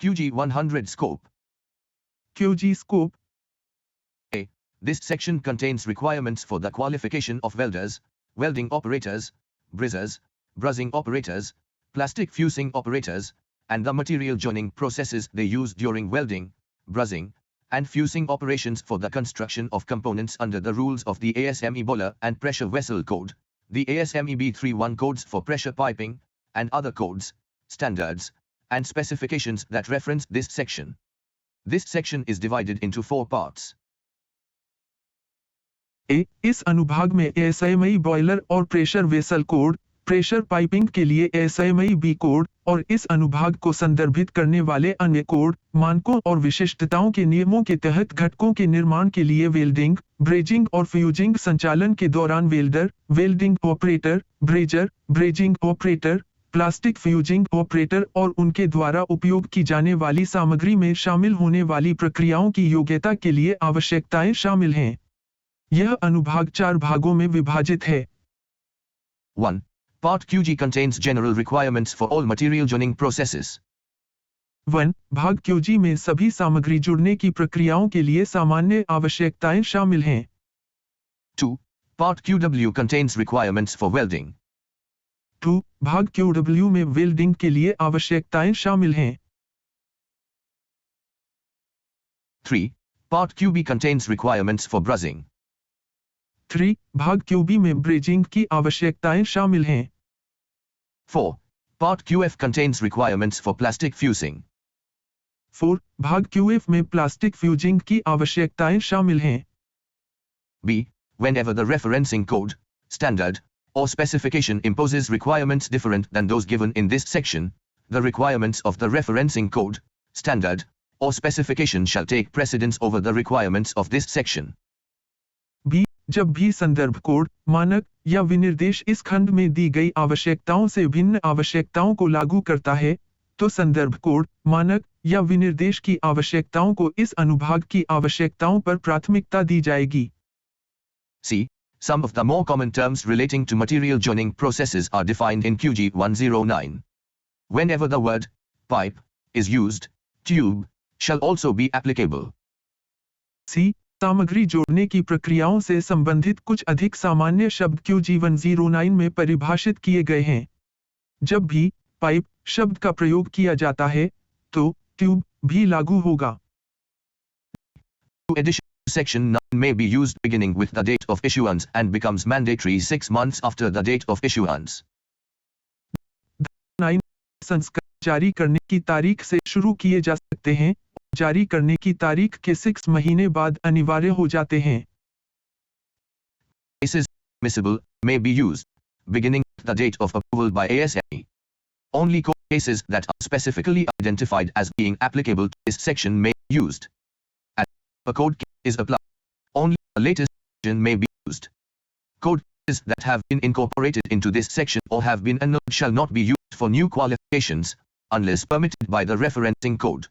QG 100 Scope. QG Scope. A. This section contains requirements for the qualification of welders, welding operators, brazers, brushing operators, plastic fusing operators, and the material joining processes they use during welding, brushing, and fusing operations for the construction of components under the rules of the ASME Boiler and Pressure Vessel Code, the ASME B31 codes for pressure piping, and other codes, standards, and specifications that reference this section. This section is divided into 4 parts. A. इस अनुभाग में ASME boiler और pressure vessel code, pressure piping के लिए ASME B code और इस अनुभाग को संदर्भित करने वाले अन्य कोड, मानकों और विशिष्टताओं के नियमों के तहत घटकों के निर्माण के लिए वेल्डिंग, ब्रेजिंग और फ्यूजिंग संचालन के दौरान welder, welding operator, blazer, brazing operator, plastic fusing operator और उनके द्वारा उपयोग की जाने वाली सामग्री में शामिल होने वाली प्रक्रियाओं की योग्यता के लिए आवश्यकताएं शामिल हैं। यह अनुभाग 4 भागों में विभाजित है। 1. Part QG contains general requirements for all material joining processes. 1. भाग QG में सभी सामग्री जुड़ने की प्रक्रियाओं के लिए सामान्य आवश्यकताएं शामिल हैं। 2. Part QW contains requirements for welding. 2. भाग QW में वेल्डिंग के लिए आवश्यकताएं शामिल हैं। 3. Part QB contains requirements for brushing. 3. भाग QB में ब्रेजिंग की आवश्यकताएं शामिल हैं। 4. Part QF contains requirements for plastic fusing. 4. भाग QF में प्लास्टिक फ्यूजिंग की आवश्यकताएं शामिल हैं। B. Whenever the referencing code, standard, or specification imposes requirements different than those given in this section, the requirements of the referencing code, standard, or specification shall take precedence over the requirements of this section. B. जब भी संदर्भ code, मानक या विनिर्देश इस खंड में दी गई आवश्यकताओं से भिन्न आवश्यकताओं को लागू करता है, तो संदर्भ कोड, मानक या विनिर्देश की आवश्यकताओं को इस अनुभाग की आवश्यकताओं पर प्राथमिकता दी जाएगी। C. Some of the more common terms relating to material joining processes are defined in QG 109. Whenever the word pipe is used, tube shall also be applicable. C. सामग्री जोड़ने की प्रक्रियाओं से संबंधित कुछ अधिक सामान्य शब्द QG 109 में परिभाषित किए गए हैं। जब भी पाइप शब्द का प्रयोग किया जाता है, तो ट्यूब भी लागू होगा। Addition Section 9 may be used beginning with the date of issuance and becomes mandatory 6 months after the date of issuance. 9 संस्करण जारी करने की तारीख से शुरू किए जा सकते हैं, जारी करने की तारीख के 6 महीने बाद अनिवार्य हो जाते हैं। Cases admissible may be used beginning with the date of approval by ASME. Only court cases that are specifically identified as being applicable to this section may be used. As a code case is applied, only the latest version may be used. Code cases that have been incorporated into this section or have been annulled shall not be used for new qualifications unless permitted by the referencing code.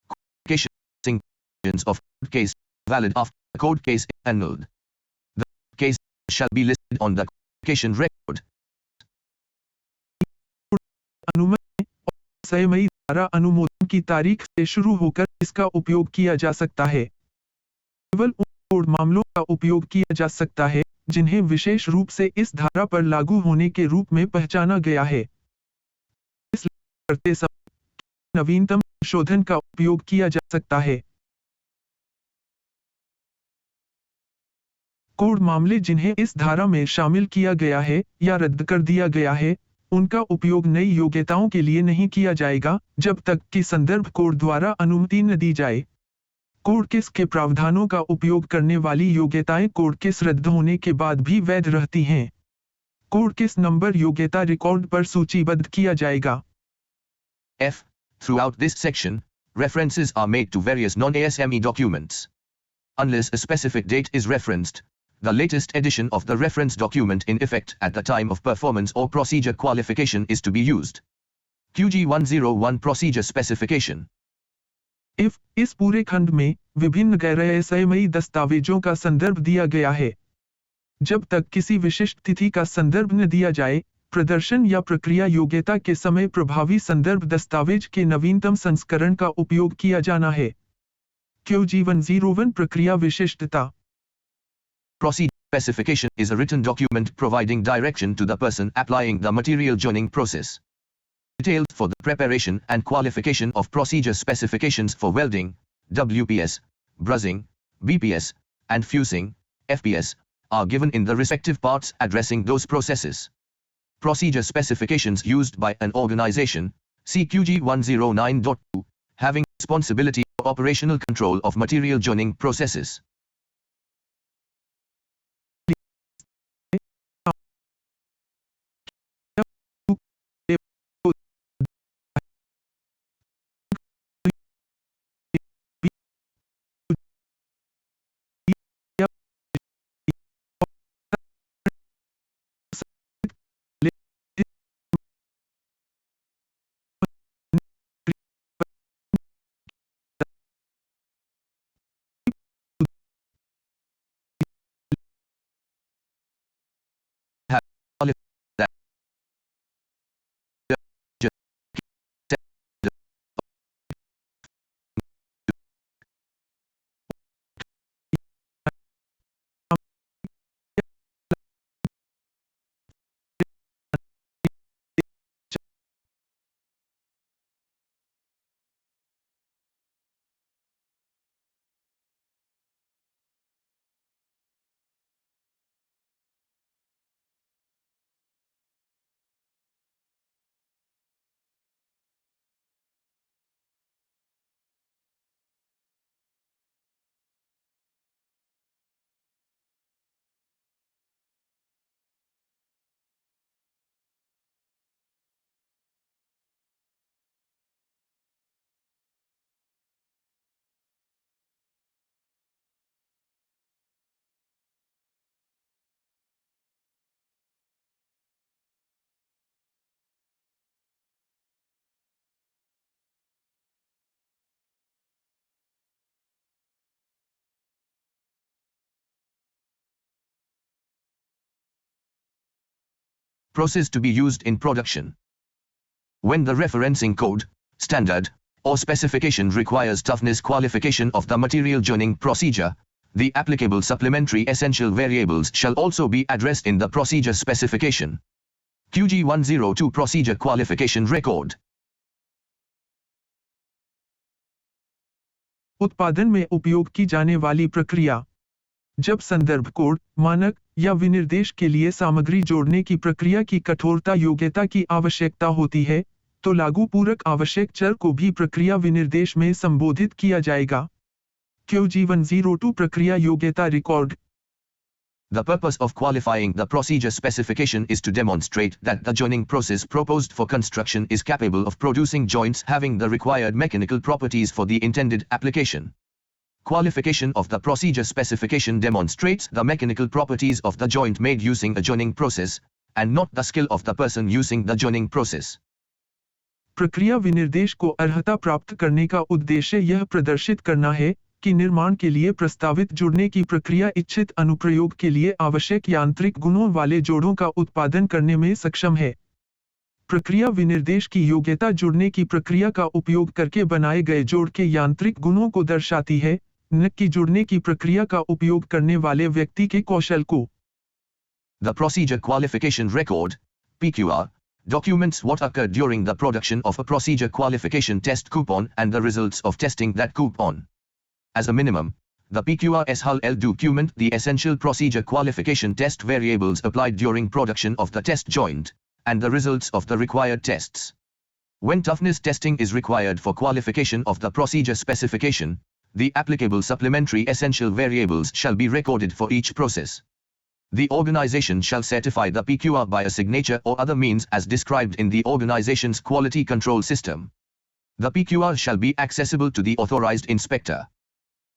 Qualifications of code case valid after the code case is annulled. The case shall be listed on the qualification record. अनुमति और ASME द्वारा अनुमोदन की तारीख से शुरू होकर इसका उपयोग किया जा सकता है। केवल उन कोड मामलों का उपयोग किया जा सकता है जिन्हें विशेष रूप से इस धारा पर लागू होने के रूप में पहचाना गया है। इसलिए करते समय नवीनतम संशोधन का उपयोग किया जा सकता है। कोड मामले जिन्हें इस धारा में शामिल किया गया है या रद्द कर दिया गया है, उनका उपयोग नई योग्यताओं के लिए नहीं किया जाएगा जब तक कि संदर्भ कोड द्वारा अनुमति न दी जाए। कोड केस के प्रावधानों का उपयोग करने वाली योग्यताएं कोड केस रद्द होने के बाद भी वैध रहती हैं। कोड केस नंबर योग्यता रिकॉर्ड पर सूचीबद्ध किया जाएगा। F. Throughout this section, references are made to various non-ASME documents. Unless a specific date is referenced, the latest edition of the reference document in effect at the time of performance or procedure qualification is to be used. QG 101 Procedure Specification. If इस पूरे खंड में विभिन्न गैर ASME दस्तावेजों का संदर्भ दिया गया है। जब तक किसी विशिष्ट तिथि का संदर्भ न दिया जाए, प्रदर्शन या प्रक्रिया योग्यता के समय प्रभावी संदर्भ दस्तावेज के नवीनतम संस्करण का उपयोग किया जाना है। QG101 प्रक्रिया विशिष्टता। Procedure specification is a written document providing direction to the person applying the material joining process. Details for the preparation and qualification of procedure specifications for welding, WPS, brushing, BPS, and fusing, FPS, are given in the respective parts addressing those processes. Procedure specifications used by an organization, CQG 109.2, having responsibility for operational control of material joining processes. Process to be used in production. When the referencing code, standard, or specification requires toughness qualification of the material joining procedure, the applicable supplementary essential variables shall also be addressed in the procedure specification. QG 102 Procedure Qualification Record. उत्पादन में उपयोग की जाने वाली प्रक्रिया। जब संदर्भ code, मानक या विनिर्देश के लिए सामग्री जोड़ने की प्रक्रिया की कठोरता योग्यता की आवश्यकता होती है, तो लागू पूरक आवश्यक चर को भी प्रक्रिया विनिर्देश में संबोधित किया जाएगा। QG102 प्रक्रिया योग्यता record. The purpose of qualifying the procedure specification is to demonstrate that the joining process proposed for construction is capable of producing joints having the required mechanical properties for the intended application. Qualification of the procedure specification demonstrates the mechanical properties of the joint made using a joining process, and not the skill of the person using the joining process. प्रक्रिया विनिर्देश को अर्हता प्राप्त करने का उद्देश्य यह प्रदर्शित करना है कि निर्माण के लिए प्रस्तावित जुड़ने की प्रक्रिया इच्छित अनुप्रयोग के लिए आवश्यक यांत्रिक गुणों वाले जोड़ों का उत्पादन करने में सक्षम है। प्रक्रिया विनिर्देश की योग्यता जुड़ने की प्रक्रिया का उपयोग करके बनाए गए जोड़ के यांत्रिक गुणों को दर्शाती है, न कि जुड़ने की प्रक्रिया का उपयोग करने वाले व्यक्ति के कौशल को। The procedure qualification record, PQR, documents what occurred during the production of a procedure qualification test coupon and the results of testing that coupon. As a minimum, the PQR shall document the essential procedure qualification test variables applied during production of the test joint, and the results of the required tests. When toughness testing is required for qualification of the procedure specification, the applicable supplementary essential variables shall be recorded for each process. The organization shall certify the PQR by a signature or other means as described in the organization's quality control system. The PQR shall be accessible to the authorized inspector.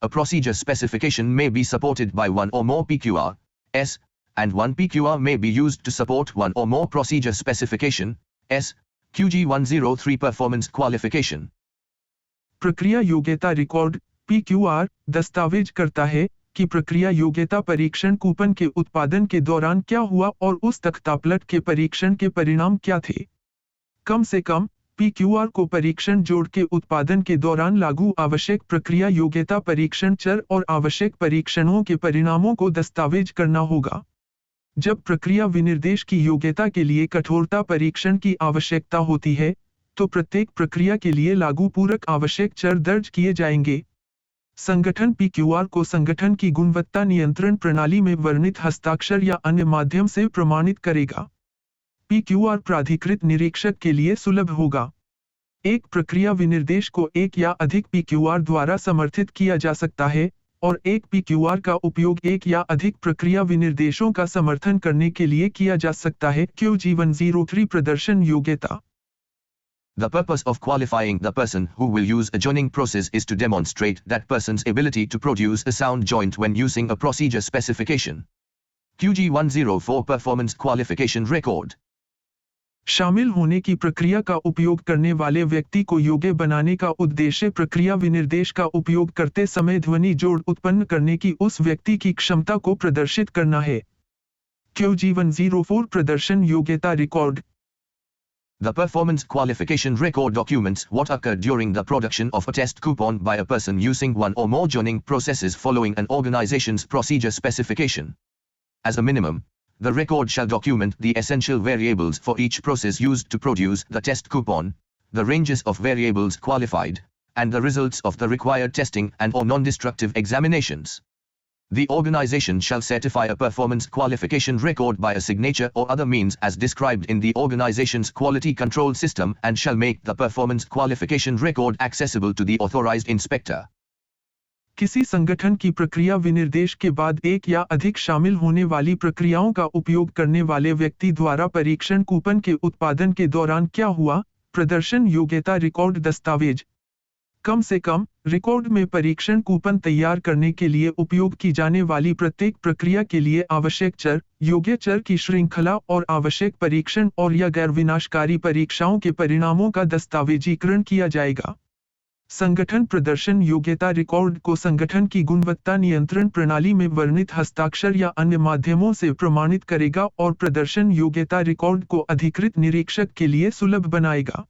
A procedure specification may be supported by one or more PQRs, and one PQR may be used to support one or more procedure specification, QG 103 Performance Qualification. प्रक्रिया योग्यता record PQR दस्तावेज करता है कि प्रक्रिया योग्यता परीक्षण coupon के उत्पादन के दौरान क्या हुआ और उस तख्तापलट के परीक्षण के परिणाम क्या थे। कम से कम PQR को परीक्षण जोड़ के उत्पादन के दौरान लागू आवश्यक प्रक्रिया योग्यता परीक्षण चर और आवश्यक परीक्षणों के परिणामों को दस्तावेज करना होगा। जब प्रक्रिया विनिर्देश की योग्यता के लिए कठोरता परीक्षण की आवश्यकता होती है, तो प्रत्येक प्रक्रिया के लिए लागू पूरक आवश्यक चर दर्ज किए जाएंगे। संगठन PQR को संगठन की गुणवत्ता नियंत्रण प्रणाली में वर्णित हस्ताक्षर या अन्य माध्यम से प्रमाणित करेगा। PQR प्राधिकृत निरीक्षक के लिए सुलभ होगा। एक प्रक्रिया विनिर्देश को एक या अधिक PQR द्वारा समर्थित किया जा सकता है और एक PQR का उपयोग एक या अधिक प्रक्रिया विनिर्देशों का समर्थन करने के लिए किया जा सकता है। QG103 प्रदर्शन योग्यता। The purpose of qualifying the person who will use a joining process is to demonstrate that person's ability to produce a sound joint when using a procedure specification. QG104 Performance Qualification Record. शामिल होने की प्रक्रिया का उपयोग करने वाले व्यक्ति को योग्य बनाने का उद्देश्य प्रक्रिया विनिर्देश का उपयोग करते समय ध्वनि जोड़ उत्पन्न करने की उस व्यक्ति की क्षमता को प्रदर्शित करना है। QG104 प्रदर्शन योग्यता record. The performance qualification record documents what occurred during the production of a test coupon by a person using one or more joining processes following an organization's procedure specification. As a minimum, the record shall document the essential variables for each process used to produce the test coupon, the ranges of variables qualified, and the results of the required testing and or non-destructive examinations. The organization shall certify a performance qualification record by a signature or other means as described in the organization's quality control system and shall make the performance qualification record accessible to the authorized inspector. किसी संगठन की प्रक्रिया विनिर्देश के बाद एक या अधिक शामिल होने वाली प्रक्रियाओं का उपयोग करने वाले व्यक्ति द्वारा परीक्षण कूपन के उत्पादन के दौरान क्या हुआ, प्रदर्शन योग्यता रिकॉर्ड दस्तावेज। कम से कम रिकॉर्ड में परीक्षण कूपन तैयार करने के लिए उपयोग की जाने वाली प्रत्येक प्रक्रिया के लिए आवश्यक चर, योग्य चर की श्रृंखला और आवश्यक परीक्षण और या गैर विनाशकारी परीक्षाओं के परिणामों का दस्तावेजीकरण किया जाएगा। संगठन प्रदर्शन योग्यता रिकॉर्ड को संगठन की गुणवत्ता नियंत्रण प्रणाली में वर्णित हस्ताक्षर या अन्य माध्यमों से प्रमाणित करेगा और प्रदर्शन योग्यता रिकॉर्ड को अधिकृत निरीक्षक के लिए सुलभ बनाएगा।